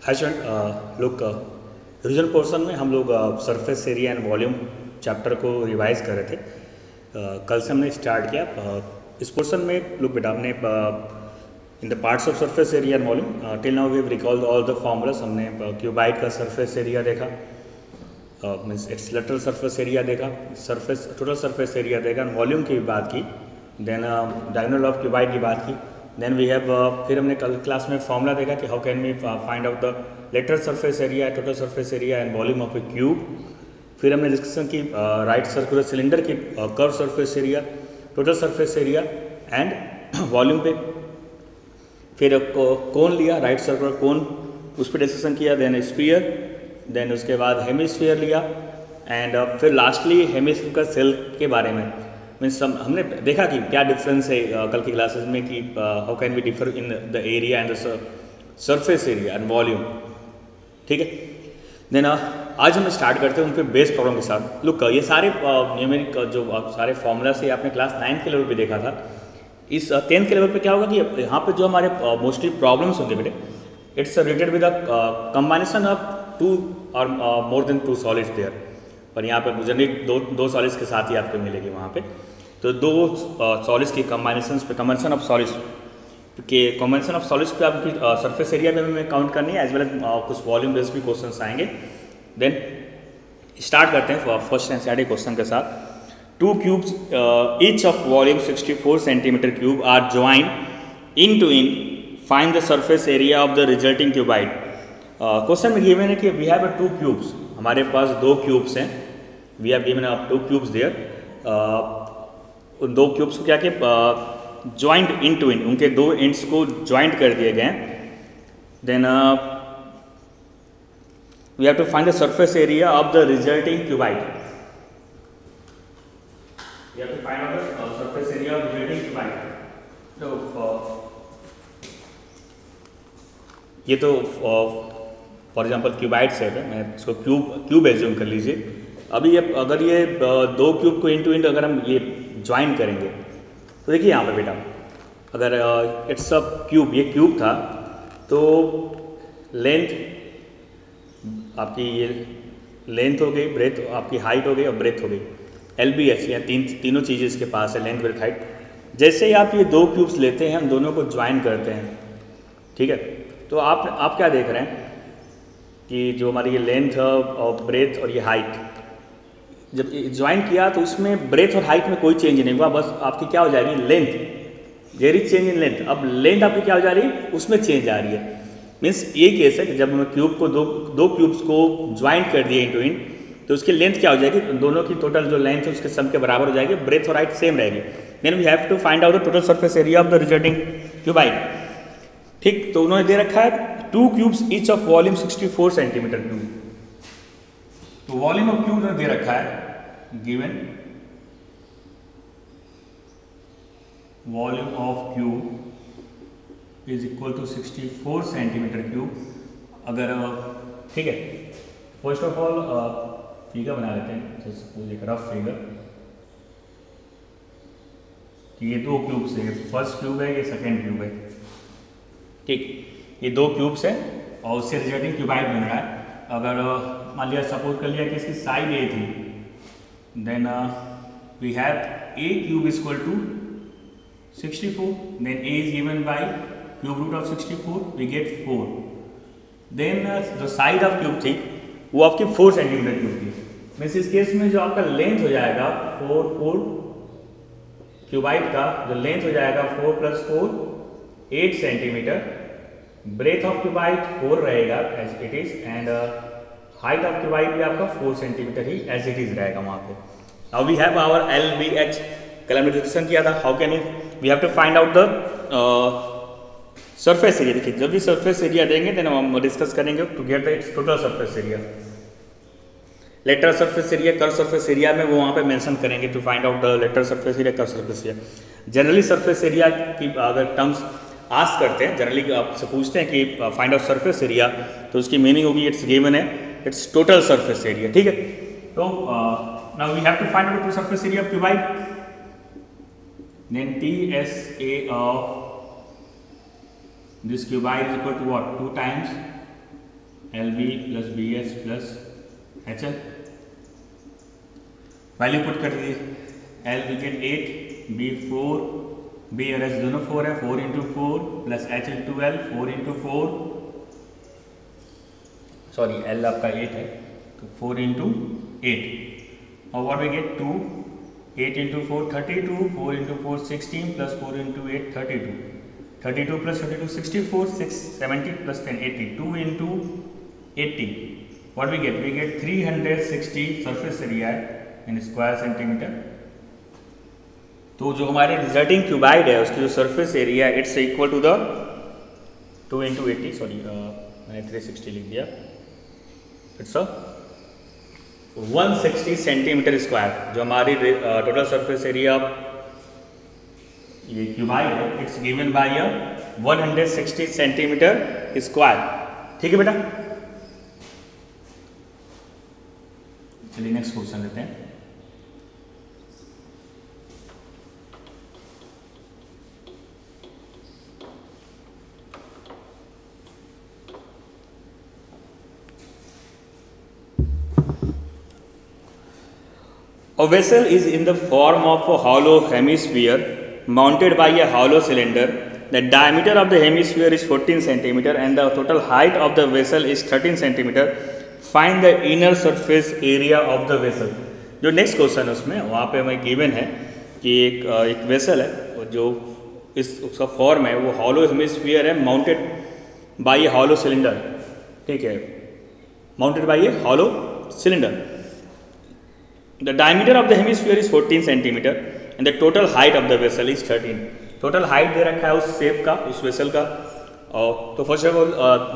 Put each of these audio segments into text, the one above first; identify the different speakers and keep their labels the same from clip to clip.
Speaker 1: Hi student लोग regional portion में हम लोग surface area and volume chapter को रिवाइज कर रहे थे। कल से हमने स्टार्ट किया। इस पोर्शन में लोग बेटा हमने in the parts of surface area and volume till now we have recalled all the formulas. हमने क्यूबाइड का सरफेस एरिया देखा, means its lateral surface area देखा, सरफेस टोटल सरफेस एरिया देखा, वॉल्यूम की भी बात की, देन डायगोनल ऑफ क्यूबाइड की बात की। देन वी हैव फिर हमने कल क्लास में फॉर्मूला देखा कि how can we find out the lateral surface area, total surface area and volume of a cube. फिर हमने डिस्कशन की राइट सर्कुलर सिलेंडर की curve surface area, total surface area and volume पे। फिर कोन लिया, राइट सर्कुलर कोन, उस पर discussion किया। देन स्फीयर, देन उसके बाद हेमिस्फीयर लिया एंड फिर लास्टली हेमिस्फीयर सेल के बारे में। मीन्स हमने देखा कि क्या डिफरेंस है कल की क्लासेस में कि how can we differ in the area and the surface area and volume. ठीक है, देन आज हम स्टार्ट करते हैं उन पे बेस प्रॉब्लम के साथ। लुक, ये सारे न्यूमेरिक जो सारे फॉर्मूला से आपने क्लास 9 के लेवल पे देखा था। इस 10th के लेवल पे क्या होगा कि यहाँ पे जो हमारे मोस्टली प्रॉब्लम्स होंगे बेटे, it's related with the combination of two और more than two solids there. पर यहाँ पे जनरली दो सॉलिड्स के साथ ही आपको मिलेगी वहाँ पे। तो दो सॉलिड्स की कम्बाइनेशन पे, कम्बाइनेशन ऑफ सॉलिड्स के कॉम्बिनेशन ऑफ सॉलिड्स पे आपकी सरफेस एरिया में हमें काउंट करनी है, एज वेल एज कुछ वॉल्यूम बेस्ड भी क्वेश्चंस आएंगे। देन स्टार्ट करते हैं फर्स्ट एनसीईआरटी क्वेश्चन के साथ। Two cubes each of volume 64 centimetre cube are joined in to in, find the surface area of the resulting cuboid. Question में given है कि वी हैव टू क्यूब्स, हमारे पास दो cubes हैं, we have given two cubes there. उन दो cubes को क्या किया, ज्वाइंट इन टू इन, उनके दो एंड्स को ज्वाइंट कर दिए गए। Then we have to find the surface area of the resulting cuboid. We have to find out the surface area of resulting cuboid. ये तो फॉर एग्जांपल क्यूबाइड सेट है, मैं इसको क्यूब एज्यूम कर लीजिए। अभी अगर ये दो क्यूब को इन टू इन अगर हम ये ज्वाइन करेंगे तो देखिए यहाँ पे बेटा, अगर इट्स अ क्यूब, ये क्यूब था तो लेंथ आपकी, ये लेंथ हो गई, ब्रेथ आपकी हाइट हो गई और ब्रेथ हो गई, LBH, या तीनों चीज़ें इसके पास है, लेंथ ब्रेथ हाइट। जैसे ही आप ये दो क्यूब्स लेते हैं, हम दोनों को ज्वाइन करते हैं, ठीक है, तो आप क्या देख रहे हैं कि जो हमारी ये लेंथ और ब्रेथ और ये हाइट, जब ज्वाइन किया तो उसमें ब्रेथ और हाइट में कोई चेंज नहीं हुआ, बस आपकी क्या हो जाएगी, length, there is change in length. अब लेंथ आपकी क्या हो जा रही है, उसमें चेंज आ रही है। मीन्स ये केस है कि जब हम क्यूब को दो क्यूब्स को ज्वाइन कर दिए इनटू इन, तो उसकी लेंथ क्या हो जाएगी, दोनों की टोटल जो लेंथ है उसके सम के बराबर हो जाएगी, ब्रेथ और हाइट सेम रहेगी। Then we have to find out the total surface area of the resulting cuboid. ठीक, तो उन्होंने दे रखा है two cubes each of volume 64 centimetre cube. तो वॉल्यूम ऑफ क्यूब दे रखा है, given volume of cube is equal to 64 centimetre cube. अगर ठीक है, फर्स्ट ऑफ ऑल फिगर बना लेते हैं, सपोज एक रफ फिगर कि ये दो क्यूब्स है, फर्स्ट क्यूब है, ये सेकेंड क्यूब है। ठीक, ये दो क्यूब्स है और उससे रिजल्टिंग क्यूबाइड बन रहा है। अगर मान लिया, सपोज कर लिया कि इसकी साइड A थी, then we have A cube is equal to 64, then A is given by cube root of 64, we get 4। Then जो साइड ऑफ क्यूब थी वो आपकी 4 सेंटीमीटर क्यूब थी। मीन्स इस केस में जो आपका लेंथ हो जाएगा 4 क्यूबाइड का जो लेंथ हो जाएगा 4 + 4 8 सेंटीमीटर, ब्रेथ ऑफ क्यूबाइड 4 रहेगा as it is, and height of cuboid भी आपका 4 सेंटीमीटर ही एज इट इज रहेगा वहाँ पे। Now we have our LBH, कल हमने डिस्कशन किया था, how can we have to find out the surface area. देखिए, जब भी सरफेस एरिया देंगे देन हम डिस्कस करेंगे to get the its total surface area. Lateral surface area, curve surface area में वो वहाँ पे मेंशन करेंगे to find out the lateral surface area, curve surface area. Generally surface area की अगर टर्म्स आस्क करते हैं, जनरली आपसे पूछते हैं कि फाइंड आउट सरफेस एरिया, तो उसकी मीनिंग होगी इट्स गिवन है, इट्स टोटल सरफेस एरिया। ठीक है, तो now we have to find out the surface area of cuboid. Then TSA of this cuboid is equal to what? 2 times LB plus BH plus HL, value put कर दीजिए। L we get 8, B 4, B और H दोनों 4 है, 4 into 4 plus HL 12, 4 into 4, sorry L आपका 8 है तो 4 into 8 और what we get 2, 8 into 4 32, 4 into 4 16 plus 4 into 8 32, 32 plus 32 64, 6 70 plus 10 80, 2 into 80, what we get 360 surface area in square centimetre. तो जो हमारे रिजल्टिंग क्यूबाइड है उसकी जो surface area it's equal to the 2 into 80, sorry मैंने 360 लिख दिया, इट्स अ 160 सेंटीमीटर स्क्वायर। जो हमारी टोटल सरफेस एरिया ये क्यूबाइड है it's given by 160 centimetre square. ठीक है बेटा, चलिए नेक्स्ट क्वेश्चन लेते हैं। A vessel is in the form of a hollow hemisphere mounted by a hollow cylinder. The diameter of the hemisphere is 14 cm and the total height of the vessel is 13 cm. Find the inner surface area of the vessel. जो next question है उसमें वहाँ पे हमें given है कि एक vessel है जो उसका फॉर्म है वो हॉलो हेमिस्फीयर है mounted by a hollow cylinder. ठीक है, mounted by a hollow cylinder. The diameter of the hemisphere is 14 cm and the total height of the vessel is 13. Total height दे रखा है उस शेप का, उस वेसल का। और तो first of all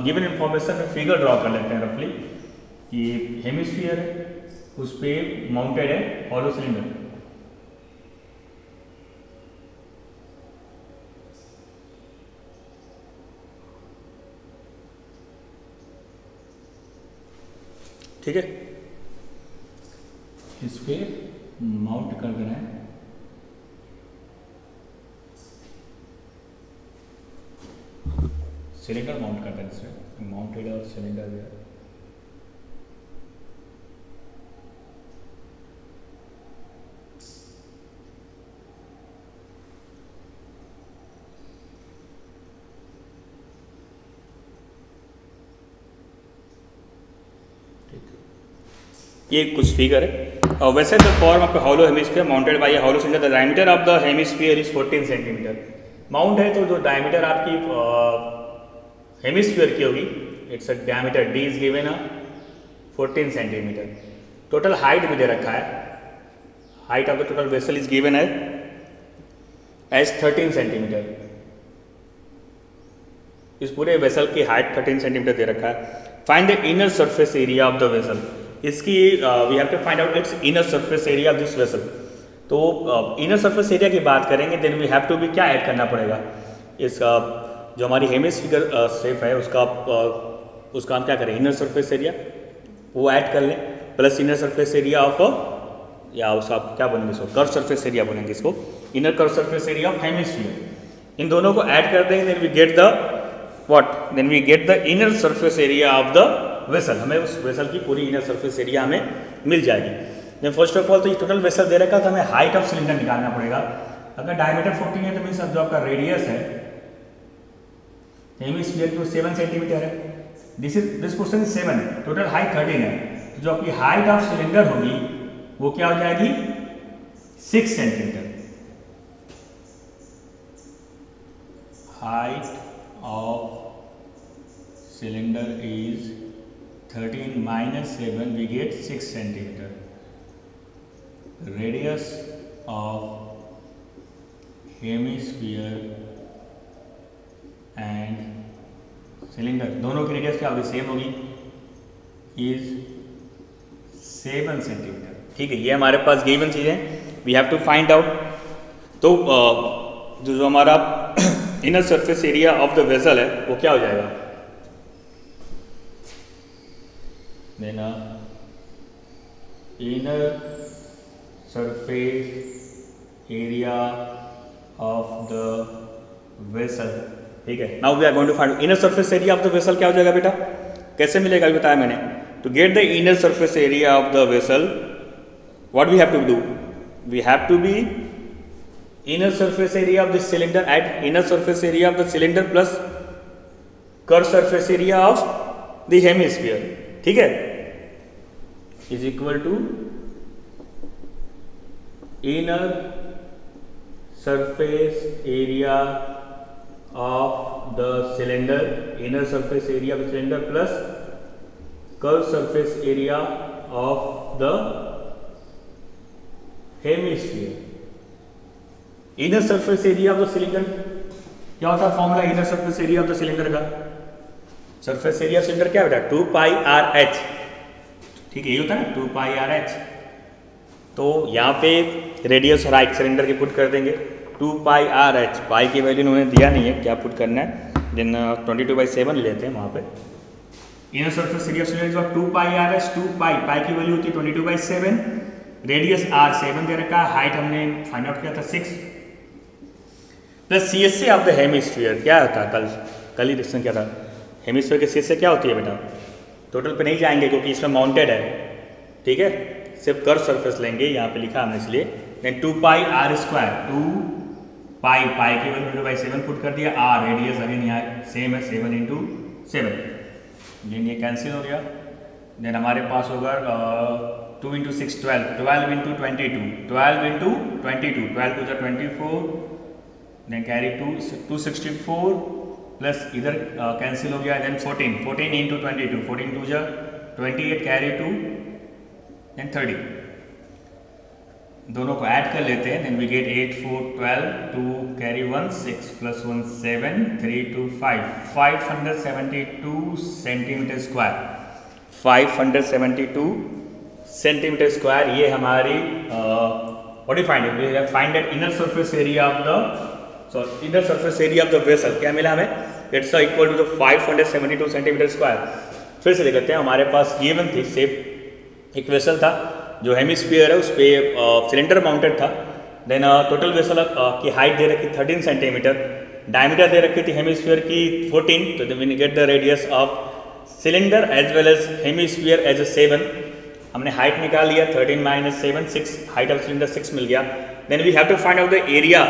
Speaker 1: given information में फिगर ड्रॉ कर लेते हैं रफली कि हेमिस्फीयर है उस पर माउंटेड है हॉलो सिलेंडर। ठीक है, इस पे माउंट कर देना है सिलेंडर, माउंट कर देना इसमें माउंटेड और सिलेंडर भी है। ये कुछ फिगर है और वैसे the form of hollow hemisphere mounted by hollow cylinder. The diameter of the hemisphere is 14 centimetre. Mount है तो जो डायमीटर आपकी हेमिस्फीयर की होगी its a diameter D is given 14 centimetre. Total height भी दे रखा है, height of the total vessel is given है एज 13 सेंटीमीटर। इस पूरे वेसल की हाइट 13 सेंटीमीटर दे रखा है। Find the inner surface area of the vessel. इसकी we have to find out its inner surface area of this vessel. तो inner surface area की बात करेंगे देन वी हैव टू भी क्या ऐड करना पड़ेगा, इसका जो हमारी हेमिस्फीयर शेप है उसका हम क्या करें, इनर सरफेस एरिया वो ऐड कर लें plus inner surface area of या उसका क्या बोलेंगे इसको, कर्व सरफेस एरिया बोलेंगे इसको, inner curve surface area of hemisphere. इन दोनों को ऐड कर देंगे then we get the what, then we get the inner surface area of the vessel. हमें उस वेसल की पूरी इनर सरफेस एरिया हमें मिल जाएगी। देन फर्स्ट ऑफ ऑल तो ये टोटल वेसल दे रखा तो हमें हाइट ऑफ सिलेंडर निकालना पड़ेगा। अगर डायमीटर 14 है तो मीन्स जो आपका रेडियस है हेमिस्फीयर की 7 सेंटीमीटर है। This question is 7, total height 13 है तो जो आपकी हाइट ऑफ सिलेंडर होगी वो क्या हो जाएगी 6 centimetre. Height of cylinder is 13 minus 7 we get 6 centimeter. Radius of hemisphere and cylinder दोनों की रेडियस क्या होगी, सेम होगी, इज 7 सेंटीमीटर। ठीक है, ये हमारे पास गिवन चीज़ें we have to find out. तो जो हमारा inner surface area of the vessel है वो क्या हो जाएगा, देना inner surface area of the vessel. ठीक है, now we are going to find inner surface area of the vessel क्या हो जाएगा बेटा, कैसे मिलेगा अभी बताया मैंने। To get the inner surface area of the vessel what we have to do, we have to be inner surface area of the cylinder at inner surface area of the cylinder plus curved surface area of the hemisphere, ठीक है, is equal to inner surface area of the cylinder, inner surface area of the cylinder plus curved surface area of the hemisphere। Inner surface area of the cylinder क्या होता है formula inner surface area of the cylinder का, surface area cylinder क्या बेटा 2 pi R H, ठीक है ये होता है ना 2 पाई आर एच। तो यहाँ पे रेडियस और हाइट सिलेंडर की पुट कर देंगे 2 पाई आर एच, पाई की वैल्यू उन्होंने दिया नहीं है क्या पुट करना है, देन 22/7 लेते हैं वहाँ पे। Inner surface area cylinder 2 pi R H, 2 pi की वैल्यू होती है 22/7, रेडियस आर 7 दे रखा है, हाइट हमने फाइंड आउट किया था 6 plus CSA of the hemisphere क्या होता है, कल ही डिस्कशन क्या था, हेमिस्फीयर के CSA क्या होती है बेटा, टोटल पे नहीं जाएंगे क्योंकि इसमें माउंटेड है, ठीक है, सिर्फ कर्व सरफेस लेंगे यहाँ पे लिखा हमने इसलिए। Then 2 pi are square, 2 pi की वैल्यू 22/7 पुट कर दिया, आर रेडियस अगेन यहाँ सेम है 7 × 7, देन ये कैंसिल हो गया। देन हमारे पास होगा 2 × 6 12, 12 × 22, 12 × 22, 12 to the 24, then carry 264 plus इधर कैंसिल हो गया, देन 14 × 22, 14 2 जा 28 कैरी 2 देन 30, दोनों को ऐड कर लेते हैं, then we get 8 4 12 2 carry 1 6 plus 1 7 3 2 5 572 centimetre square, 572 centimetre square. ये हमारी what you find, we have find that inner surface area of the inner surface area of the vessel क्या मिला हमें, its equal to the 572 centimetre square. फिर से देखते हैं, हमारे पास गिवन थी सेप एक वेसल था जो हेमिस्फीयर है उस पर सिलेंडर माउंटेड था, देन टोटल वेसल की हाइट दे रखी 13 सेंटीमीटर, डायमीटर दे रखी थी हेमिस्फीयर की 14, तो we get the radius of cylinder as well as hemisphere as a 7, हमने हाइट निकाल लिया 13 - 7 6, हाइट ऑफ सिलेंडर 6 मिल गया। Then we have to find out the area,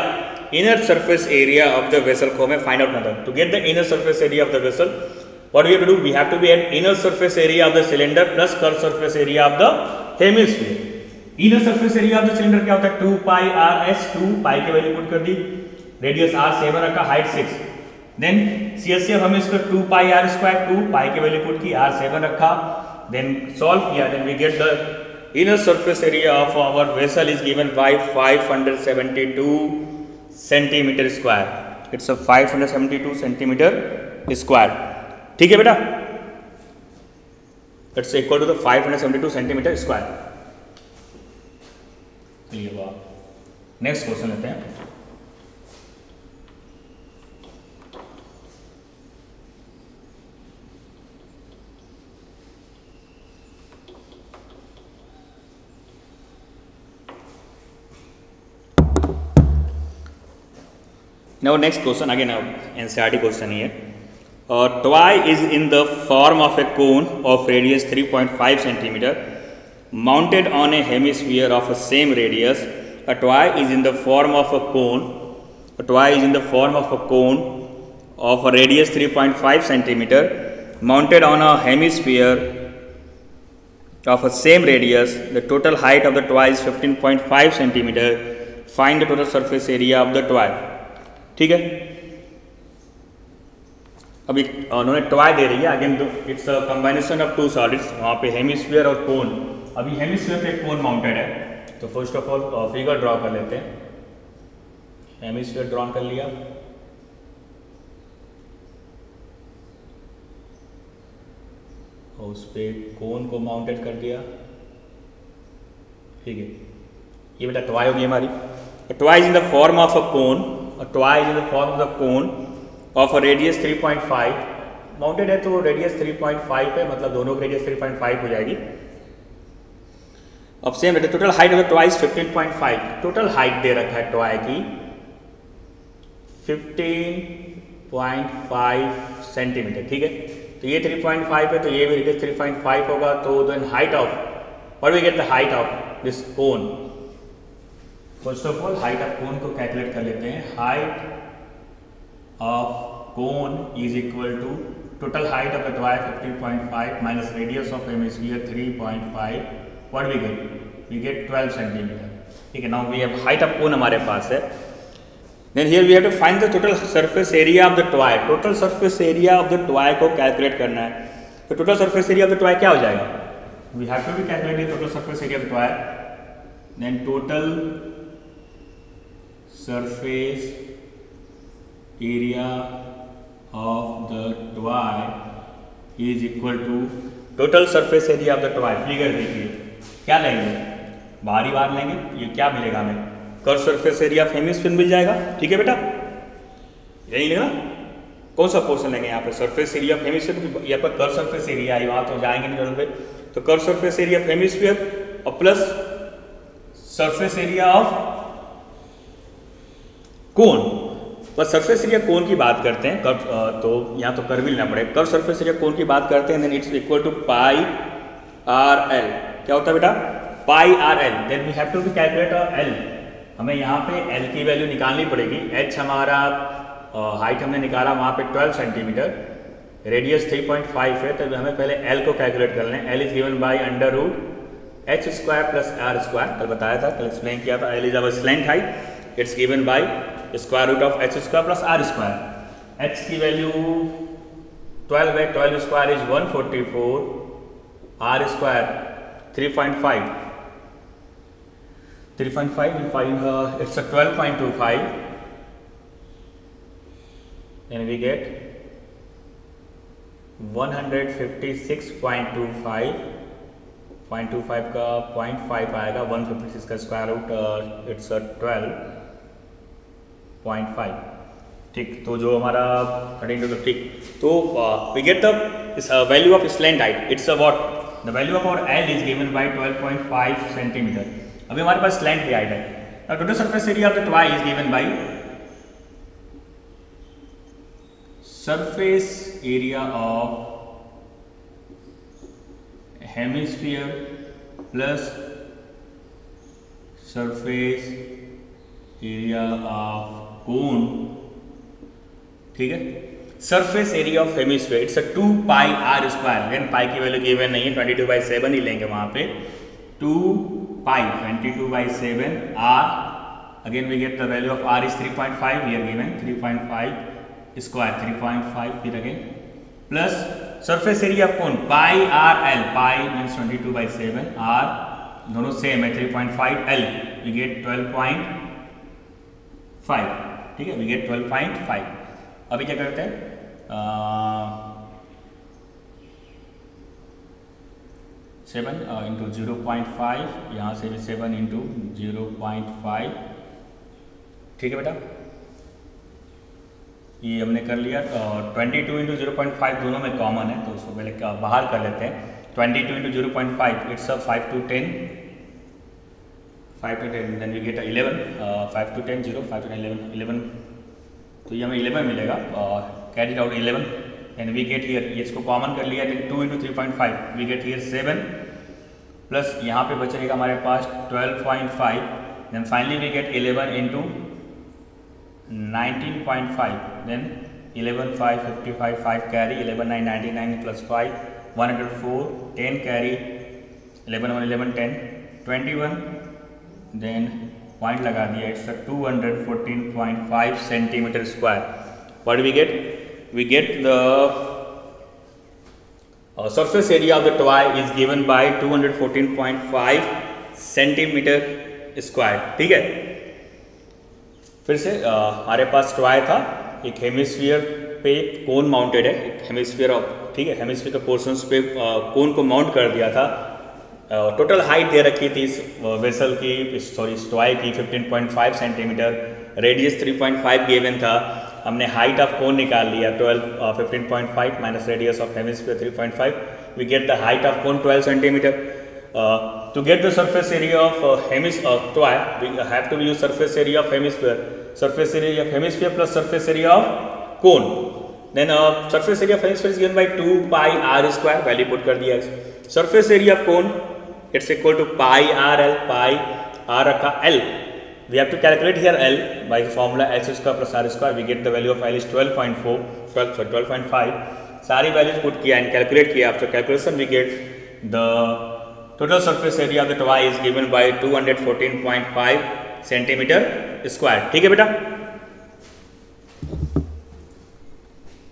Speaker 1: inner surface area of the vessel को हमें find out करना है। To get the inner surface area of the vessel what we have to do, we have to be at inner surface area of the cylinder plus curve surface area of the hemisphere. Inner surface area of the cylinder क्या होता है 2 pi R H, 2 pi की value put कर दी, radius R 7 रखा, height 6, then CSA of hemisphere 2 pi are square, 2 pi की value put की, R 7 रखा, then solve किया, then we get the inner surface area of our vessel is given by 572 centimeter square, it's a 572 centimeter square, ठीक है बेटा, it's equal to the 572 centimeter square। चलिए next question लेते हैं। Now next question again NCERT question here. Toy is in the form of a cone of radius 3.5 centimeter mounted on a hemisphere of the same radius. A toy is in the form of a cone. A toy is in the form of a cone of a radius 3.5 centimeter mounted on a hemisphere of a same radius. The total height of the toy is 15.5 centimeter. Find the total surface area of the toy. ठीक है, अभी उन्होंने toy दे रही है, again it's a combination of 2 solids, वहाँ पे hemisphere और कोन, अभी हेमिस्फीयर पे कोन माउंटेड है, तो first of all figure draw कर लेते हैं। हेमिस्फीयर ड्रॉ कर लिया, और उस पर कोन को माउंटेड कर दिया, ठीक है, ये बेटा टॉय होगी हमारी। Toy is in the form of a cone, a toy is in the form of the cone of a radius 3.5 mounted है, तो रेडियस 3.5 पे मतलब दोनों की रेडियस 3.5 हो जाएगी। अब सेम है, total height of the toy is 15.5, total height दे रखा है टॉय की 15.5 सेंटीमीटर, ठीक है, तो ये 3.5 है, तो ये भी रेडियस 3.5 होगा। तो then height of, what we get the height of this cone. First of all height of cone को कैलकुलेट कर लेते हैं। Height of cone is equal to total height of the toy 15.5 minus radius of hemisphere 3.5, what we get 12 centimetre. ठीक है, now we have height of cone हमारे पास है। Then here we have to find the total surface area of the toy. Total surface area of the toy को calculate करना है। तो total surface area of the toy क्या हो जाएगा? We have to be calculate the total surface area of the toy. Then total surface area of the toy is equal to total surface area of the toy. Figure देखिए क्या लेंगे, बाहरी बार लेंगे, ये क्या मिलेगा हमें? Curve surface area of hemisphere मिल जाएगा। ठीक है बेटा, यही लेना। कौन सा पोर्शन लेंगे यहाँ पे? Surface area of hemisphere. यहाँ पर कर्व सरफेस एरिया है, वहाँ तो जाएंगे नहीं जरूर पे। तो curve surface area of hemisphere और plus surface area of cone. बस सरफेस एरिया कोन की बात करते हैं, कर्व तो यहाँ तो कर्व ही लेना पड़ेगा। कर्व सरफेस एरिया कोन की बात करते हैं, then it's equal to pi are l. क्या होता है बेटा? Pi are l. Then we have to be calculate l. हमें यहाँ पे एल की वैल्यू निकालनी पड़ेगी। एच हमारा हाइट हमने निकाला वहाँ पे 12 सेंटीमीटर, रेडियस 3.5 है, तो हमें पहले एल को कैलकुलेट कर लें। L is given by under root H square plus R square. कल बताया था, कल एक्सप्लेन किया था। L is our slant height, its given by square root of H square plus R square. H की वैल्यू 12 है, 12 square is 144, R square 3.5 we find it's a 12.25 and we get 156.25 का 0.5 आएगा, 156 का स्क्वायर रूट इट्स 12.5। ठीक, तो जो हमारा 13 ठीक, तो we get the value of slant height. It's a what? The value of our L is given by 12.5 centimetre. अभी हमारे पास स्लैंट की हाइट है। Total surface area of the toy is given by surface area of hemisphere plus surface area of cone. ठीक है, surface area of hemisphere its a 2 pi are square. लेकिन pi की value given नहीं है, 22/7 ही लेंगे वहां पे। 2 pi 22/7 r, again we get the value of r is 3.5, we are given 3.5 square 3.5, फिर again plus surface area of cone pi r l, pi means 22/7, r दोनों same है 3.5, l we get 12.5। ठीक है, we get 12.5। अभी क्या करते हैं, 7 into 0.5, यहाँ से भी 7 इंटू 0.5। ठीक है बेटा, ये हमने कर लिया। 22 इंटू 0.5 दोनों में कॉमन है, तो उसको पहले बाहर कर लेते हैं। 22 into 0.5 its 5 to 10, 5 to 10, then we get 11, 5 to 10 0, 5 to 10 11, तो ये हमें 11 मिलेगा। Carry out 11 and we get here, ये इसको कॉमन कर लिया। 2 into 3.5 we get here 7, plus यहाँ पे बचेगा हमारे पास 12.5, then finally we get 11 into 19.5, then 11 5 55, 5 carry, 11 9 99 plus 5 104, 10 carry, 11 1 11 10 21, then point लगा दिया। Its 214.5 centimetre square. What we get? We get the surface area of the toy is given by 214.5 centimetre square. ठीक है, फिर से हमारे पास टॉय था, एक hemisphere पे कोन माउंटेड है, एक हेमिस्फीयर ऑफ, ठीक है, हेमिस्फीयर के पोर्शंस पे कोन को माउंट कर दिया था। टोटल हाइट दे रखी थी इस वेसल की, सॉरी इस टॉय की 15.5 सेंटीमीटर, रेडियस 3.5 गिवन था। हमने हाइट ऑफ कोन निकाल लिया 15.5 minus radius of hemisphere 3.5, we get the height of cone 12 centimetre. To get the surface area of toy we have to use surface area of hemisphere, surface area of hemisphere plus surface area of cone. Then surface area of hemisphere is given by 2 pi are square, value put कर दिया। Surface area of cone its equal to pi are L, pi R रखा L, we have to calculate here L by formula L square plus R square, we get the value of L is 12.5, सारी values put किया and calculate किया। After calculation we get the total surface area of the toy is given by 214.5 centimetre square. ठीक है बेटा,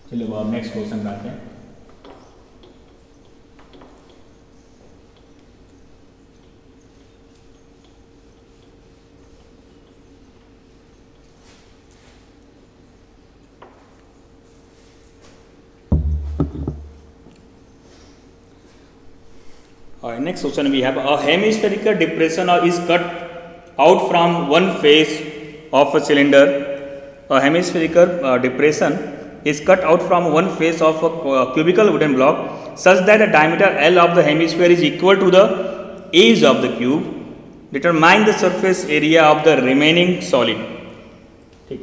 Speaker 1: चलो अब next question आते हैं। Next question we have a hemispherical depression is cut out from one face of a cylinder. A hemispherical depression is cut out from one face of a cubical wooden block such that the diameter L of the hemisphere is equal to the age of the cube. Determine the surface area of the remaining solid. ठीक,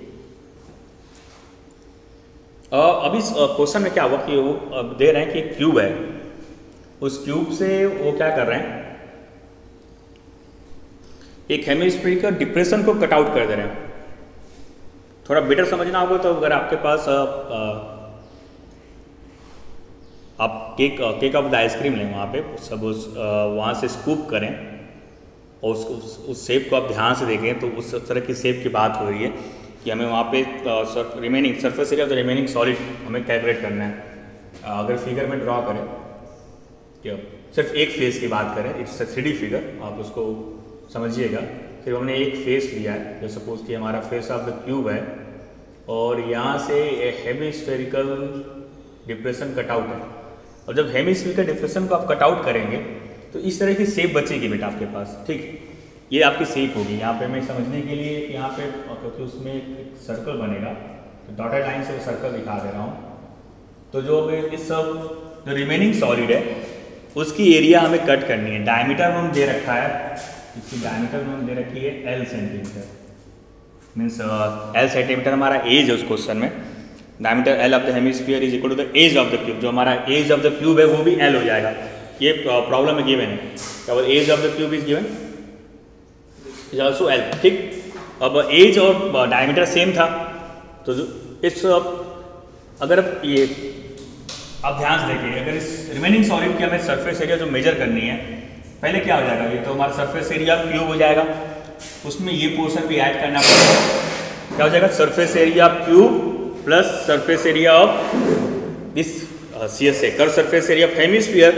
Speaker 1: अभी question में क्या हुआ कि वो दे रहे हैं कि क्यूब है, उस क्यूब से वो क्या कर रहे हैं, एक हेमिस्फीरिकल डिप्रेशन को कट आउट कर दे रहे हैं। थोड़ा बेटर समझना होगा तो अगर आपके पास आप केक ऑफ द आइसक्रीम लें, वहाँ पे सब वहाँ से स्कूप करें और उस शेप को आप ध्यान से देखें तो उस तरह की शेप की बात हो रही है कि हमें वहाँ पे remaining surface area of the remaining solid हमें कैलकुलेट करना है। अगर फिगर में ड्रॉ करें, क्या सिर्फ एक फेस की बात करें, इट्स 3D फिगर, आप उसको समझिएगा। फिर हमने एक फेस लिया है, जो सपोज कि हमारा फेस ऑफ द क्यूब है और यहाँ से हेमिस्फेरिकल डिप्रेशन कट आउट है। और जब हेमिस्फेरिकल डिप्रेशन को आप कट आउट करेंगे तो इस तरह की शेप बचेगी बेटा आपके पास। ठीक, ये आपकी शेप होगी। यहाँ पे मैं समझने के लिए यहाँ पे क्योंकि उसमें एक सर्कल बनेगा तो डॉटेड लाइन से सर्कल दिखा दे रहा हूँ। तो जो इस सब जो रिमेनिंग सॉलिड है उसकी एरिया हमें कट करनी है। डायमीटर में दे रखा है, इसकी डायमीटर में दे रखी है L centimetre, means L centimetre हमारा एज है उस क्वेश्चन में। Diameter L of the hemisphere is equal to the edge of the cube, जो हमारा एज ऑफ द क्यूब है वो भी L हो जाएगा। ये प्रॉब्लम में गिवन है, क्या edge of the cube is given is also L। ठीक, अब एज और डायमीटर सेम था तो इस अगर ये आप ध्यान से देखिए, अगर इस रिमेनिंग सॉलिड की हमें सरफेस एरिया जो मेजर करनी है, पहले क्या हो जाएगा, ये तो हमारा सरफेस एरिया क्यूब हो जाएगा, उसमें ये पोर्शन भी ऐड करना पड़ेगा। क्या हो जाएगा, surface area cube plus surface area of this CSA, curve surface area of hemisphere.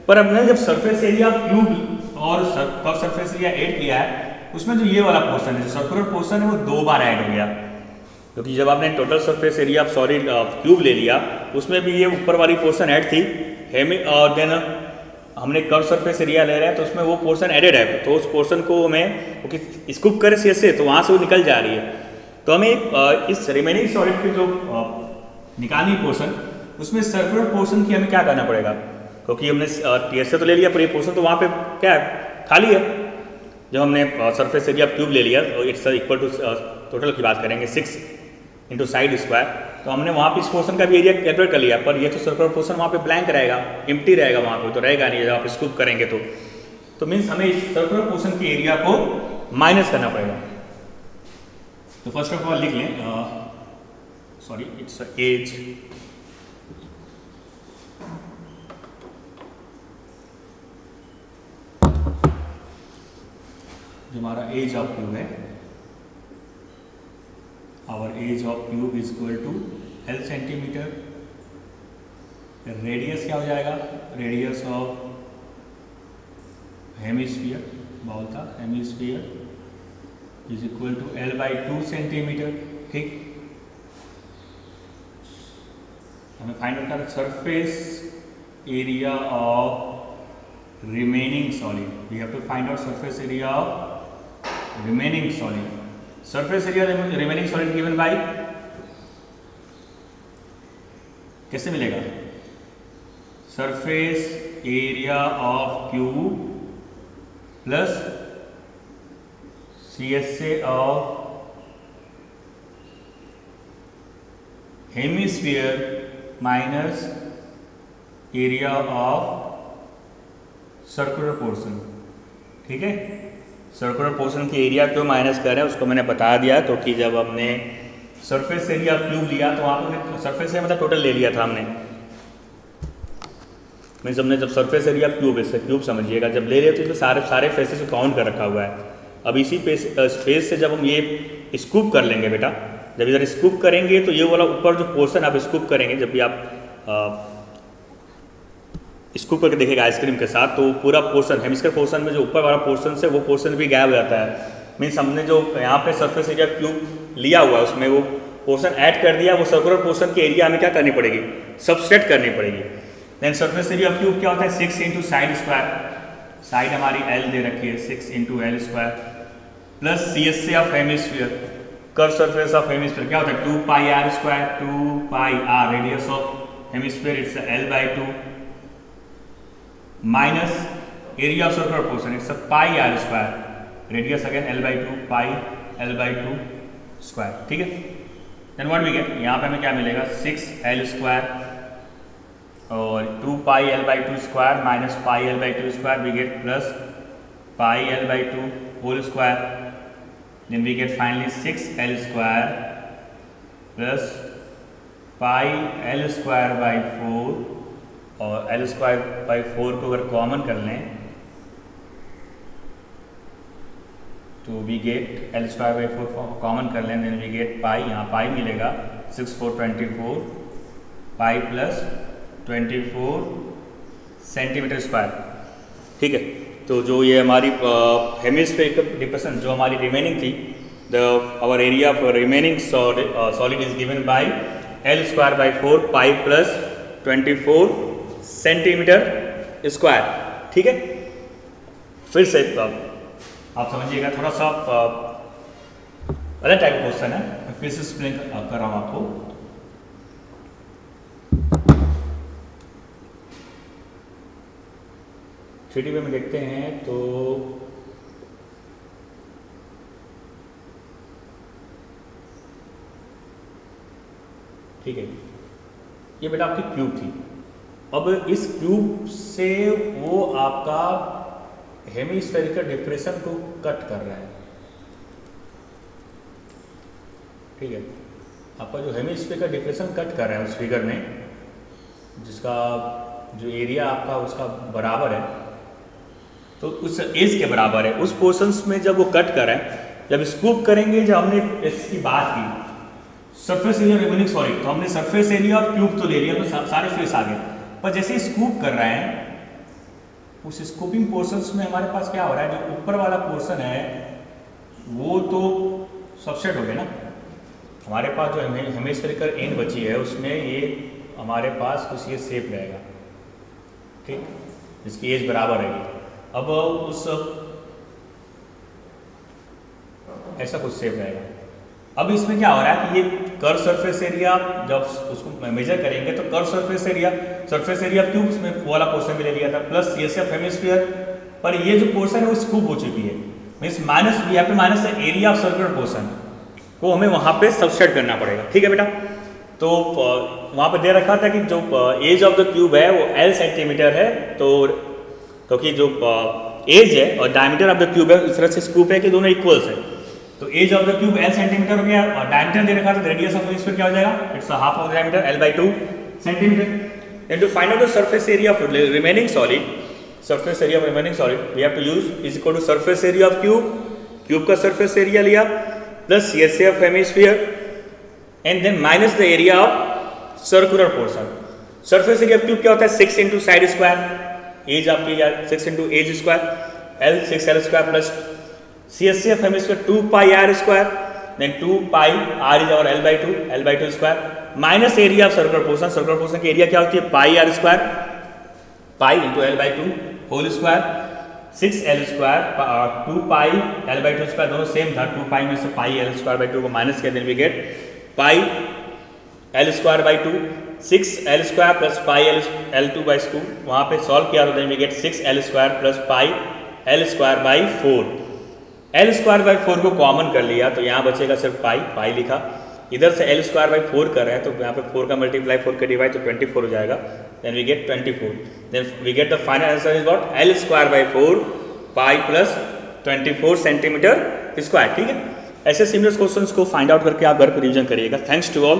Speaker 1: पर हमने जब सरफेस एरिया क्यूब और कर्व सरफेस एरिया ऐड किया है, उसमें जो ये वाला पोर्शन है, जो सर्कुलर पोर्शन है, वो 2 बार ऐड हो गया। क्योंकि जब आपने total surface area of solid cube ले लिया, उसमें भी ये ऊपर वाली पोर्शन ऐड थी और देन हमने कर्व सरफेस एरिया ले रहे हैं तो उसमें वो पोर्शन एडेड है। तो उस पोर्शन को हमें क्योंकि स्कूप करे CSA तो वहाँ से वो निकल जा रही है, तो हमें इस रिमेनिंग सॉलिड की जो निकालनी पोर्शन, उसमें सर्कुलर पोर्शन की हमें क्या करना पड़ेगा, क्योंकि हमने TSA तो ले लिया पर ये पोर्शन तो वहाँ पे क्या है, खाली है। जब हमने सरफेस एरिया क्यूब ले लिया, इट्स इक्वल टू टोटल की बात करेंगे 6 इंटू साइड स्क्वायर, तो हमने वहाँ पे इस पोर्शन का भी एरिया कैलकुलेट कर लिया, पर ये तो सर्कुलर पोर्शन वहाँ पे ब्लैंक रहेगा, एम्प्टी रहेगा, वहाँ पे तो रहेगा नहीं जब आप स्कूप करेंगे तो मीन्स हमें इस सर्कुलर पोर्शन के एरिया को माइनस करना पड़ेगा। तो फर्स्ट ऑफ ऑल लिख लें, सॉरी इट्स एज जो हमारा एज ऑफ क्यूब है, our edge of cube is equal to L centimetre. Radius क्या हो जाएगा, रेडियस ऑफ हेमिस्फीयर, बहुत था, hemisphere is equal to L/2 centimetre. ठीक, हमें फाइंड आउट करना surface area of remaining solid, we have to find out surface area of remaining solid. Surface area remaining solid given by, कैसे मिलेगा, surface area of cube plus CSA of hemisphere minus area of circular portion. ठीक है, circular portion की area क्यों minus कर रहे हैं उसको मैंने बता दिया। तो कि जब हमने सरफेस एरिया क्यूब लिया तो वहाँ पे सरफेस एरिया मतलब टोटल ले लिया था हमने, मीन्स हमने जब सरफेस एरिया क्यूब, इससे क्यूब समझिएगा, जब ले रहे थे तो सारे फेसेस को काउंट कर रखा हुआ है। अब इसी फेस से जब हम ये स्कूप कर लेंगे बेटा, जब इधर स्कूप करेंगे तो ये वाला ऊपर जो पोर्शन आप स्कूप करेंगे, जब भी आप स्कूप करके देखिएगा आइसक्रीम के साथ, तो पूरा पोर्शन हेमिस्फीयर पोर्शन में जो ऊपर वाला पोर्शन से वो पोर्शन भी गायब हो जाता है। मीन्स हमने जो यहाँ पे सरफेस एरिया क्यूब लिया हुआ है उसमें वो पोर्शन ऐड कर दिया, वो सर्कुलर पोर्शन की एरिया हमें क्या करनी पड़ेगी, सबसेट करनी पड़ेगी। देन सरफेस एरिया क्यूब क्या होता है, 6 इंटू साइड स्क्वायर, साइड हमारी एल दे रखी है 6 into l square, plus C S C of hemisphere, curve surface of hemisphere क्या होता है 2 pi are square, 2 pi r radius of hemisphere it's L/2 minus area of circular portion it's pi are square, radius again L/2 pi L/2 square. ठीक है, then what we gate, यहाँ पे हमें क्या मिलेगा 6L स्क्वायर और 2 pi L/2 square minus pi L/2 square, we get plus pi L/2 whole square, then we get finally 6L square plus pi L square by 4, और L square by 4 को अगर common कर लें तो we get L square by 4 common कर लें, then we get pi, यहाँ pi मिलेगा 6 4 24 pi plus 24 सेंटीमीटर स्क्वायर। ठीक है, तो जो ये हमारी हेमिस्फेरिकल डिप्रेशन जो हमारी रिमेनिंग थी, our area of remaining solid is given by L square by 4 pi plus 24 centimetre square. ठीक है, फिर से आप समझिएगा, थोड़ा सा अलग टाइप का क्वेश्चन है, मैं फिर से एक्सप्लेन कर रहा हूँ आपको। थ्री में देखते हैं तो ठीक है, ये बेटा आपकी क्यूब थी। अब इस क्यूब से वो आपका हेमिस्फेरिकल डिप्रेशन को कट कर रहा है। ठीक है, आपका जो हेमिस्फेरिकल डिप्रेशन कट कर रहा है उस फिगर में, जिसका जो एरिया आपका उसका बराबर है, तो उस एज के बराबर है, उस पोर्शंस में जब वो कट कर रहा है, जब स्कूप करेंगे, जब हमने इसकी बात की सरफेस एरिया रिमेनिंग सॉलिड, तो हमने सरफेस एरिया ऑफ क्यूब तो ले लिया, तो सारे फेस आ गए, पर जैसे स्कूप कर रहे हैं उस स्कूपिंग पोर्शंस में हमारे पास क्या हो रहा है, जो ऊपर वाला पोर्शन है वो तो सबसेट हो गया ना, हमारे पास जो हेमिस्फेरिकल एंड बची है उसमें ये हमारे पास कुछ ये शेप रहेगा। ठीक, जिसकी एज बराबर रहेगी। अब उस ऐसा कुछ शेप रहेगा। अब इसमें क्या हो रहा है कि ये कर्व सरफेस एरिया जब उसको मेजर करेंगे तो कर्व सरफेस एरिया क्यूब, उसमें वाला पोर्शन भी ले लिया था, plus C S F hemisphere, पर ये जो पोर्शन है वो स्कूप हो चुकी है, मीन्स माइनस यहाँ पे minus area of circular portion को हमें वहाँ पे सबसेट करना पड़ेगा। ठीक है बेटा, तो वहाँ पे दे रखा था कि जो एज ऑफ द क्यूब है वो L सेंटीमीटर है, तो क्योंकि जो एज है और डायमीटर ऑफ द क्यूब है इस तरह से स्कूप है कि दोनों इक्वल्स है, तो edge of the cube L centimetre हो गया और डायमीटर दे रखा था, रेडियस ऑफ हेमिस्फीयर क्या हो जाएगा, it's half of diameter L/2 centimetre. And to find out the surface area of remaining solid, surface area of remaining solid we have to use is equal to surface area of cube का surface area लिया plus C S F hemisphere and then minus the area of circular portion. Surface area of cube क्या होता है 6 into side square, edge आपकी 6 into edge square, L 6L square plus C S C of hemisphere 2 pi are square, then 2 pi r is और L/2 square minus area of circular portion की area क्या होती है pi are square, pi into L/2 whole square, 6L square 2 pi L/2 square, दोनों same था, 2 पाई में से पाई L square by 2 को माइनस किया, then we get pi L square by 2, 6L square plus pi L2 by 2, वहाँ पे solve किया तो then we get 6L square plus pi L square by 4, L square by 4 को common कर लिया तो यहाँ बचेगा सिर्फ पाई लिखा, इधर से एल स्क्वायर बाई 4 कर रहे हैं, तो यहाँ पे 4 का मल्टीप्लाई 4 के डिवाइड तो 24 हो जाएगा, then we get 24, then we get the final answer is what, L square by 4 pi plus 24 centimetre square. ठीक है, ऐसे सिमिलर क्वेश्चंस को फाइंड आउट करके आप घर पर रिविजन करिएगा। Thanks to all.